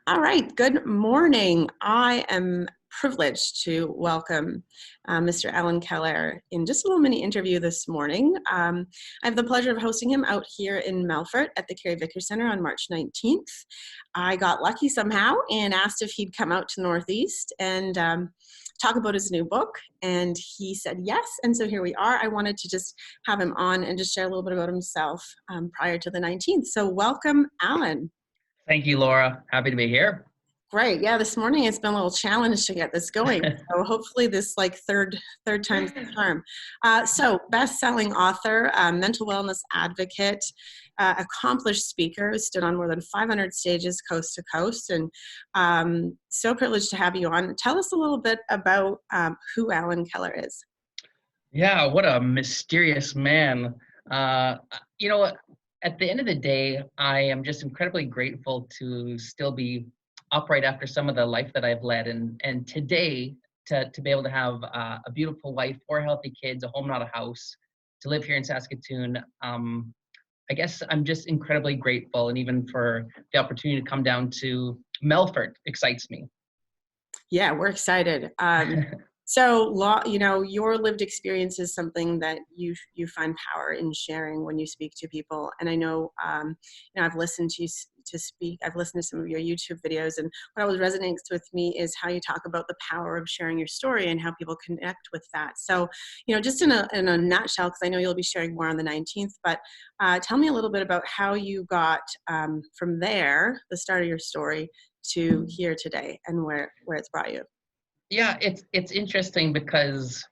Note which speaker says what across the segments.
Speaker 1: All right, good morning. I am privileged to welcome Mr. Allan Kehler in just a little mini interview this morning. I have the pleasure of hosting him out here in Melfort at the Carrie Vickers Center on March 19th. I got lucky somehow and asked if he'd come out to Northeast and talk about his new book, and he said yes, and so here we are. I wanted to just have him on and just share a little bit about himself prior to the 19th. So welcome, Allan.
Speaker 2: Thank you, Laura. Happy to be here.
Speaker 1: Great. Yeah, this morning it's been a little challenge to get this going. So hopefully this third time's the charm. So best-selling author, mental wellness advocate, accomplished speaker, stood on more than 500 stages coast to coast, and so privileged to have you on. Tell us a little bit about who Allan Kehler is.
Speaker 2: Yeah, what a mysterious man. You know what? At the end of the day, I am just incredibly grateful to still be upright after some of the life that I've led. And today, to be able to have a beautiful wife, 4 healthy kids, a home, not a house, to live here in Saskatoon, I guess I'm just incredibly grateful. And even for the opportunity to come down to Melfort excites me.
Speaker 1: Yeah, we're excited. So, your lived experience is something that you find power in sharing when you speak to people. And I know, I've listened to you to speak. I've listened to some of your YouTube videos, and what always resonates with me is how you talk about the power of sharing your story and how people connect with that. So, just in a nutshell, because I know you'll be sharing more on the 19th, but tell me a little bit about how you got from there, the start of your story, to here today, and where it's brought you.
Speaker 2: Yeah, it's interesting because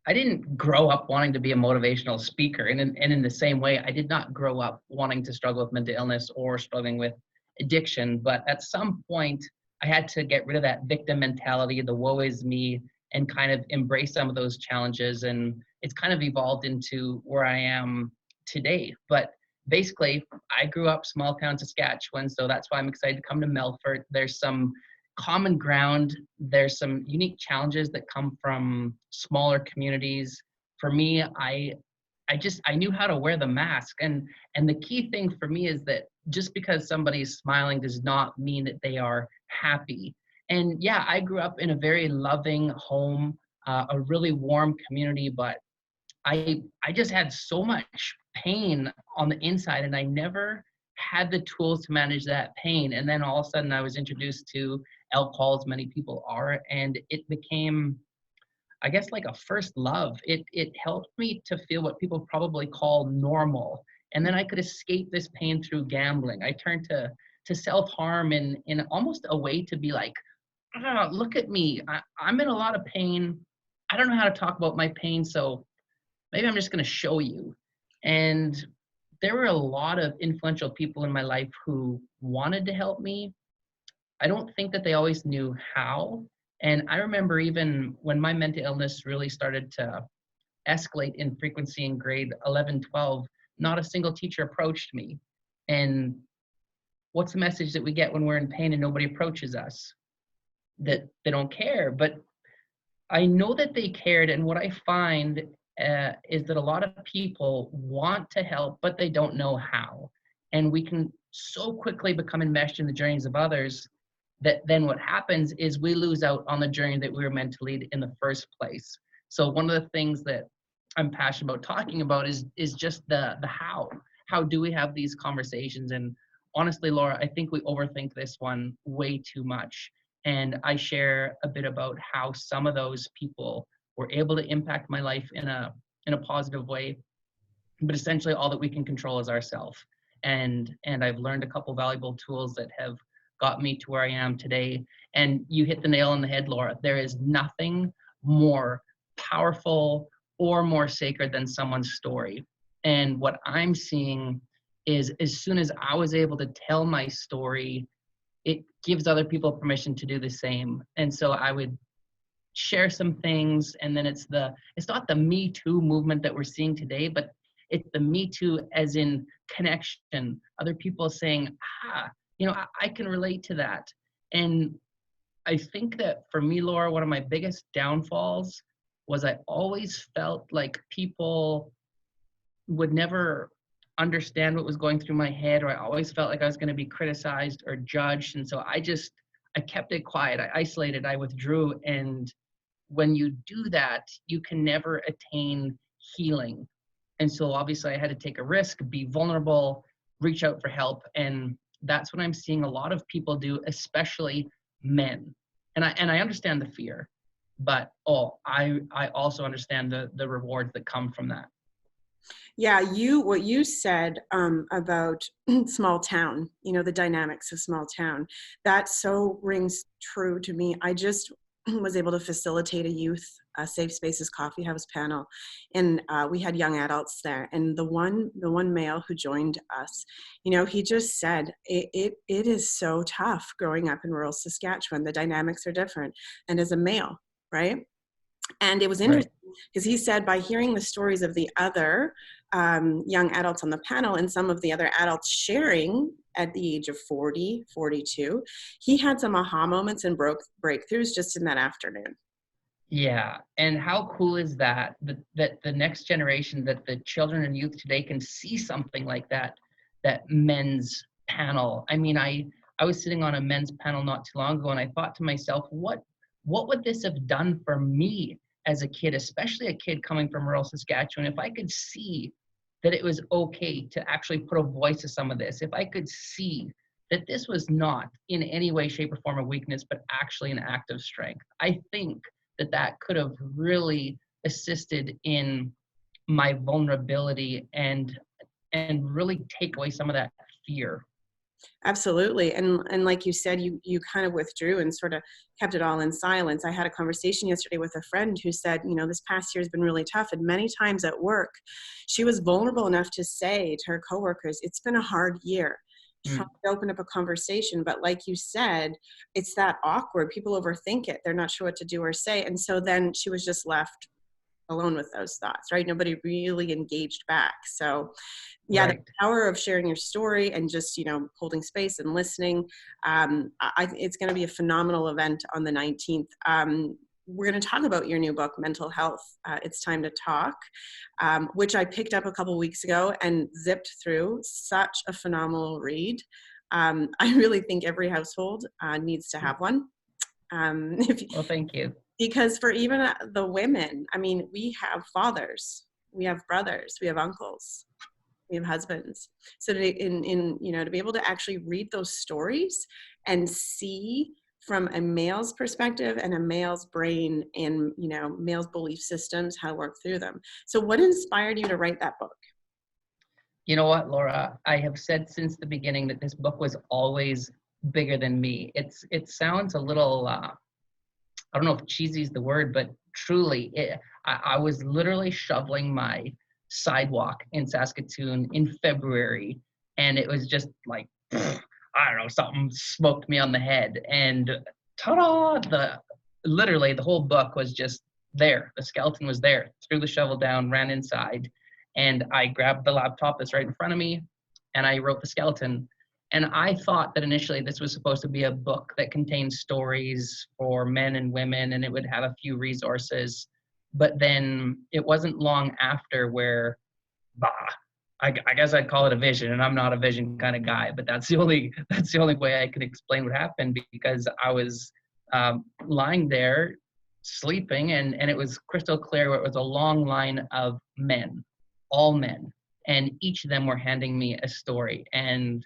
Speaker 2: I didn't grow up wanting to be a motivational speaker. And in the same way, I did not grow up wanting to struggle with mental illness or struggling with addiction. But at some point, I had to get rid of that victim mentality, the woe is me, and kind of embrace some of those challenges. And it's kind of evolved into where I am today. But basically, I grew up small town Saskatchewan, so that's why I'm excited to come to Melfort. There's some common ground. There's some unique challenges that come from smaller communities. For me, I knew how to wear the mask. And the key thing for me is that just because somebody's smiling does not mean that they are happy. And yeah, I grew up in a very loving home, a really warm community, but I just had so much pain on the inside, and I never had the tools to manage that pain. And then all of a sudden I was introduced to alcohol, as many people are, and it became, I guess, like a first love. It helped me to feel what people probably call normal. And then I could escape this pain through gambling. I turned to self-harm in almost a way to be like, look at me. I'm in a lot of pain. I don't know how to talk about my pain, so maybe I'm just going to show you. And there were a lot of influential people in my life who wanted to help me. I don't think that they always knew how. And I remember even when my mental illness really started to escalate in frequency in grade 11, 12, not a single teacher approached me. And what's the message that we get when we're in pain and nobody approaches us? That they don't care. But I know that they cared. And what I find is that a lot of people want to help, but they don't know how. And we can so quickly become enmeshed in the journeys of others that then what happens is we lose out on the journey that we were meant to lead in the first place. So one of the things that I'm passionate about talking about is just the how. How do we have these conversations? And honestly, Laura, I think we overthink this one way too much. And I share a bit about how some of those people were able to impact my life in a positive way. But essentially all that we can control is ourselves. And I've learned a couple valuable tools that have got me to where I am today. And you hit the nail on the head, Laura. There is nothing more powerful or more sacred than someone's story. And what I'm seeing is as soon as I was able to tell my story, it gives other people permission to do the same. And so I would share some things, and then it's not the Me Too movement that we're seeing today, but it's the Me Too as in connection. Other people saying, I can relate to that. And I think that for me, Laura, one of my biggest downfalls was I always felt like people would never understand what was going through my head, or I always felt like I was going to be criticized or judged. And so I just I kept it quiet. I isolated, I withdrew. And when you do that, you can never attain healing. And so obviously I had to take a risk, be vulnerable, reach out for help. And that's what I'm seeing a lot of people do, especially men. And I understand the fear, but I also understand the rewards that come from that.
Speaker 1: Yeah, what you said about small town, you know, the dynamics of small town, that so rings true to me. I just was able to facilitate a youth safe spaces coffee house panel, and we had young adults there. And the one male who joined us, you know, he just said it is so tough growing up in rural Saskatchewan. The dynamics are different, and as a male, right? And it was
Speaker 2: Right.
Speaker 1: interesting because he said by hearing the stories of the other young adults on the panel and some of the other adults sharing at the age of 40, 42, he had some aha moments and breakthroughs just in that afternoon.
Speaker 2: Yeah. And how cool is that, that the next generation, that the children and youth today can see something like that, that men's panel. I mean, I was sitting on a men's panel not too long ago, and I thought to myself, what would this have done for me as a kid, especially a kid coming from rural Saskatchewan, if I could see that it was okay to actually put a voice to some of this, if I could see that this was not in any way, shape, or form a weakness, but actually an act of strength. I think that that could have really assisted in my vulnerability and really take away some of that fear.
Speaker 1: Absolutely. And like you said, you kind of withdrew and sort of kept it all in silence. I had a conversation yesterday with a friend who said, you know, this past year has been really tough. And many times at work, she was vulnerable enough to say to her coworkers, it's been a hard year. Trying
Speaker 2: Mm,
Speaker 1: to open up a conversation. But like you said, it's that awkward. People overthink it. They're not sure what to do or say. And so then she was just left alone with those thoughts, right? Nobody really engaged back. So yeah, the
Speaker 2: right.
Speaker 1: power of sharing your story and just, you know, holding space and listening. It's going to be a phenomenal event on the 19th. We're going to talk about your new book, Mental Health. It's Time to Talk, which I picked up a couple weeks ago and zipped through. Such a phenomenal read. I really think every household needs to have one. If,
Speaker 2: Well, thank you.
Speaker 1: because for even the women, I mean, we have fathers, we have brothers, we have uncles, we have husbands. So in you know, to be able to actually read those stories and see from a male's perspective and a male's brain and, you know, male's belief systems, how to work through them. So what inspired you to write that book?
Speaker 2: You know what, Laura? I have said since the beginning that this book was always bigger than me. It sounds a little I don't know if cheesy is the word, but truly, I was literally shoveling my sidewalk in Saskatoon in February, and it was just like, I don't know, something smoked me on the head, and ta-da! Literally the whole book was just there. The skeleton was there. Threw the shovel down, ran inside, and I grabbed the laptop that's right in front of me, and I wrote the skeleton. And I thought that initially this was supposed to be a book that contains stories for men and women, and it would have a few resources. But then it wasn't long after where, bah, I guess I'd call it a vision, and I'm not a vision kind of guy. But that's the only way I can explain what happened, because I was lying there sleeping, and it was crystal clear. Where it was a long line of men, all men, and each of them were handing me a story. And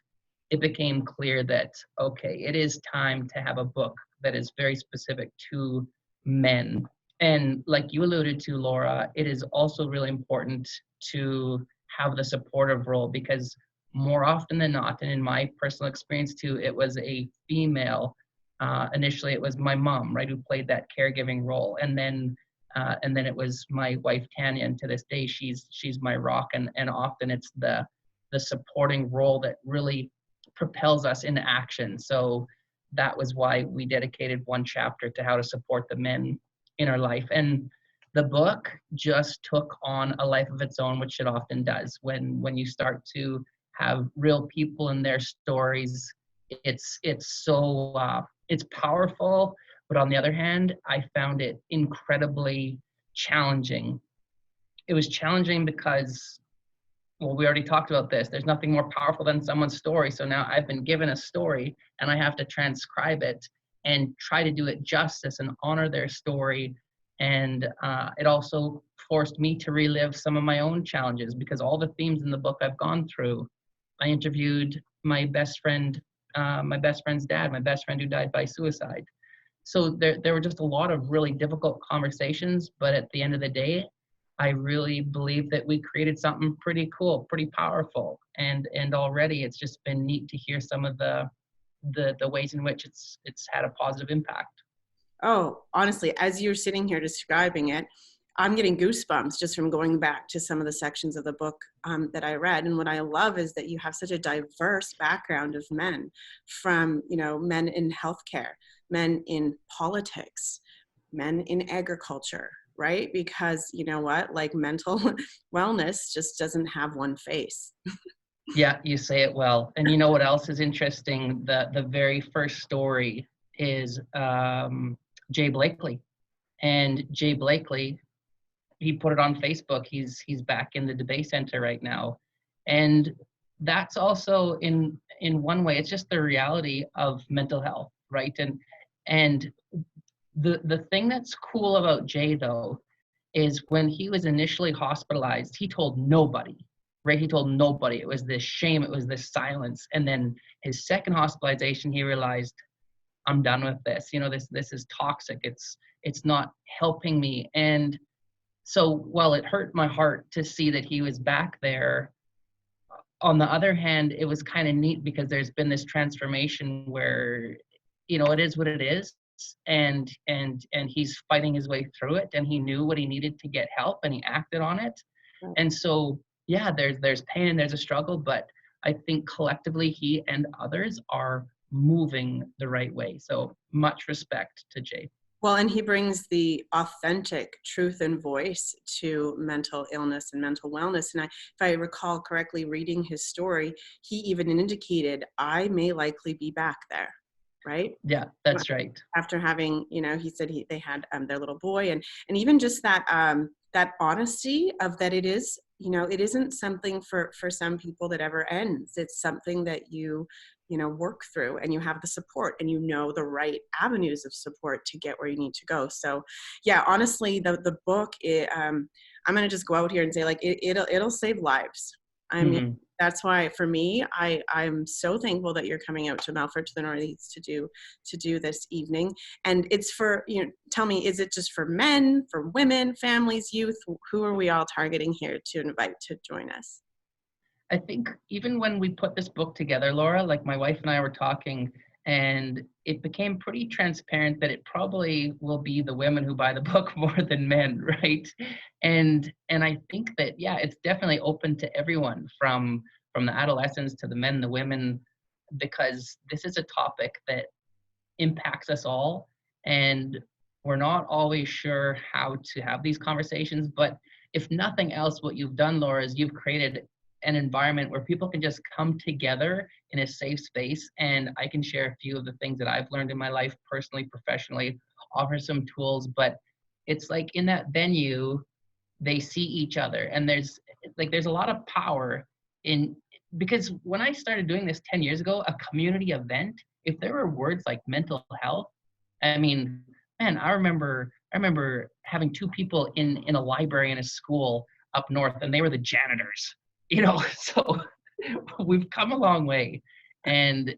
Speaker 2: it became clear that, okay, it is time to have a book that is very specific to men. And like you alluded to, Laura, it is also really important to have the supportive role, because more often than not, and in my personal experience too, it was a female. Initially, it was my mom, right, who played that caregiving role, and then it was my wife Tanya, and to this day, she's my rock, and often it's the supporting role that really propels us into action. So that was why we dedicated one chapter to how to support the men in our life. And the book just took on a life of its own, which it often does. When you start to have real people in their stories, it's powerful. But on the other hand, I found it incredibly challenging. It was challenging because, well, we already talked about this. There's nothing more powerful than someone's story. So now I've been given a story and I have to transcribe it. and try to do it justice and honor their story. And it also forced me to relive some of my own challenges, because all the themes in the book I've gone through. I interviewed my best friend, my best friend's dad, my best friend who died by suicide. So there were just a lot of really difficult conversations, but at the end of the day, I really believe that we created something pretty cool, pretty powerful. And already it's just been neat to hear some of the ways in which it's had a positive impact.
Speaker 1: Oh, honestly, as you're sitting here describing it, I'm getting goosebumps just from going back to some of the sections of the book that I read. And what I love is that you have such a diverse background of men, from, men in healthcare, men in politics, men in agriculture, right? Because you know what, like mental wellness just doesn't have one face.
Speaker 2: Yeah, you say it well. And you know what else is interesting? The very first story is Jay Blakely. And Jay Blakely, he put it on Facebook. He's back in the debate center right now. And that's also in one way, it's just the reality of mental health, right? And the thing that's cool about Jay though is when he was initially hospitalized, he told nobody, right? He told nobody. It was this shame, it was this silence. And then his second hospitalization, he realized, I'm done with this. This is toxic. It's not helping me. And so while it hurt my heart to see that he was back there, on the other hand, it was kind of neat because there's been this transformation where, it is what it is. And he's fighting his way through it, and he knew what he needed to get help, and he acted on it. And so, yeah, there's pain and there's a struggle, but I think collectively he and others are moving the right way. So much respect to Jay.
Speaker 1: Well, and he brings the authentic truth and voice to mental illness and mental wellness. And if I recall correctly, reading his story, he even indicated, I may likely be back there, right?
Speaker 2: Yeah, that's right.
Speaker 1: After having, he said they had their little boy, and even just that honesty of that it is, it isn't something for some people that ever ends. It's something that you work through, and you have the support, and the right avenues of support to get where you need to go. So yeah, honestly, the book, I'm going to just go out here and say, like, it'll save lives. I mean,
Speaker 2: Mm-hmm.
Speaker 1: that's why for me, I'm so thankful that you're coming out to Melfort, to the Northeast, to do this evening. And it's for, tell me, is it just for men, for women, families, youth? Who are we all targeting here to invite to join us?
Speaker 2: I think even when we put this book together, Laura, like my wife and I were talking, and it became pretty transparent that it probably will be the women who buy the book more than men, right? And I think that, yeah, it's definitely open to everyone, from the adolescents to the men, the women, because this is a topic that impacts us all, and we're not always sure how to have these conversations. But if nothing else, what you've done, Laura, is you've created an environment where people can just come together in a safe space, and I can share a few of the things that I've learned in my life, personally, professionally, offer some tools. But it's like in that venue, they see each other, and there's a lot of power in, because when I started doing this 10 years ago, a community event, if there were words like mental health, I mean, man, I remember having two people in a library in a school up north, and they were the janitors. So we've come a long way, and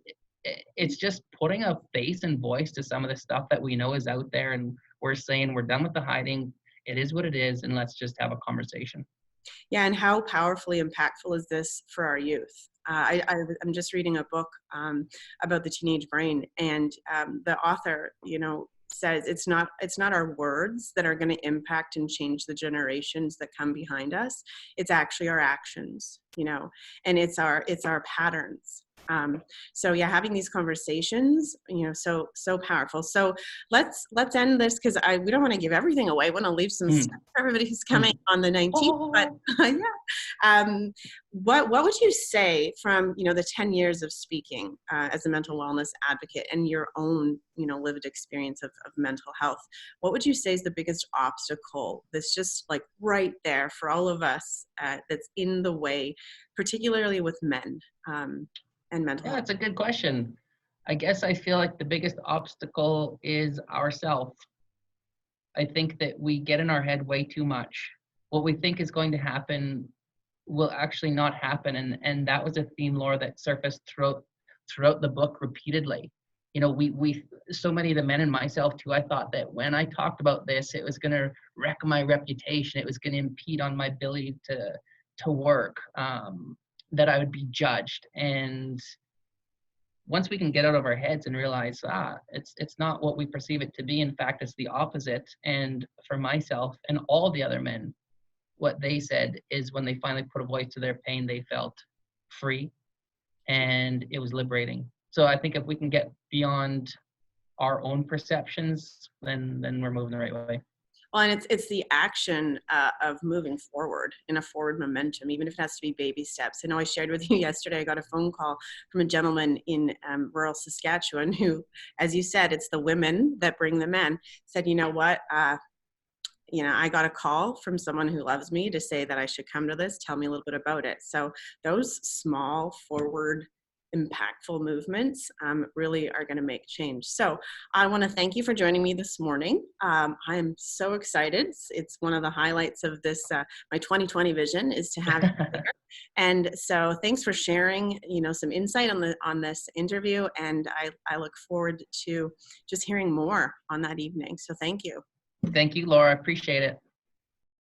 Speaker 2: it's just putting a face and voice to some of the stuff that we know is out there, and we're saying we're done with the hiding. It is what it is, and let's just have a conversation.
Speaker 1: Yeah, and how powerfully impactful is this for our youth? I'm just reading a book about the teenage brain, and the author, says it's not our words that are going to impact and change the generations that come behind us. It's actually our actions, and it's our patterns. So yeah, having these conversations, so powerful. So let's end this, because we don't want to give everything away. We want to leave some stuff for everybody who's coming on the 19th. But yeah, what would you say from the 10 years of speaking as a mental wellness advocate, and your own lived experience of mental health? What would you say is the biggest obstacle that's just like right there for all of us, that's in the way, particularly with men? And mental
Speaker 2: Yeah,
Speaker 1: health.
Speaker 2: that's a good question. I guess I feel like the biggest obstacle is ourself. I think that we get in our head way too much. What we think is going to happen will actually not happen, and that was a theme, Laura, that surfaced throughout the book repeatedly. You know, we so many of the men and myself too. I thought that when I talked about this, it was going to wreck my reputation. It was going to impede on my ability to work. That I would be judged, and once we can get out of our heads and realize it's not what we perceive it to be. In fact, it's the opposite. And for myself and all the other men, what they said is when they finally put a voice to their pain, they felt free, and it was liberating. So I think if we can get beyond our own perceptions, then we're moving the right way.
Speaker 1: Well, and it's the action of moving forward in a forward momentum, even if it has to be baby steps. I know I shared with you yesterday, I got a phone call from a gentleman in rural Saskatchewan who, as you said, it's the women that bring the men, said, you know what, I got a call from someone who loves me to say that I should come to this, tell me a little bit about it. So those small forward impactful movements really are going to make change. So I want to thank you for joining me this morning. I am so excited. It's one of the highlights of this, my 2020 vision is to have you here. And so thanks for sharing, some insight on this interview. And I look forward to just hearing more on that evening. So thank you.
Speaker 2: Thank you, Laura. Appreciate it.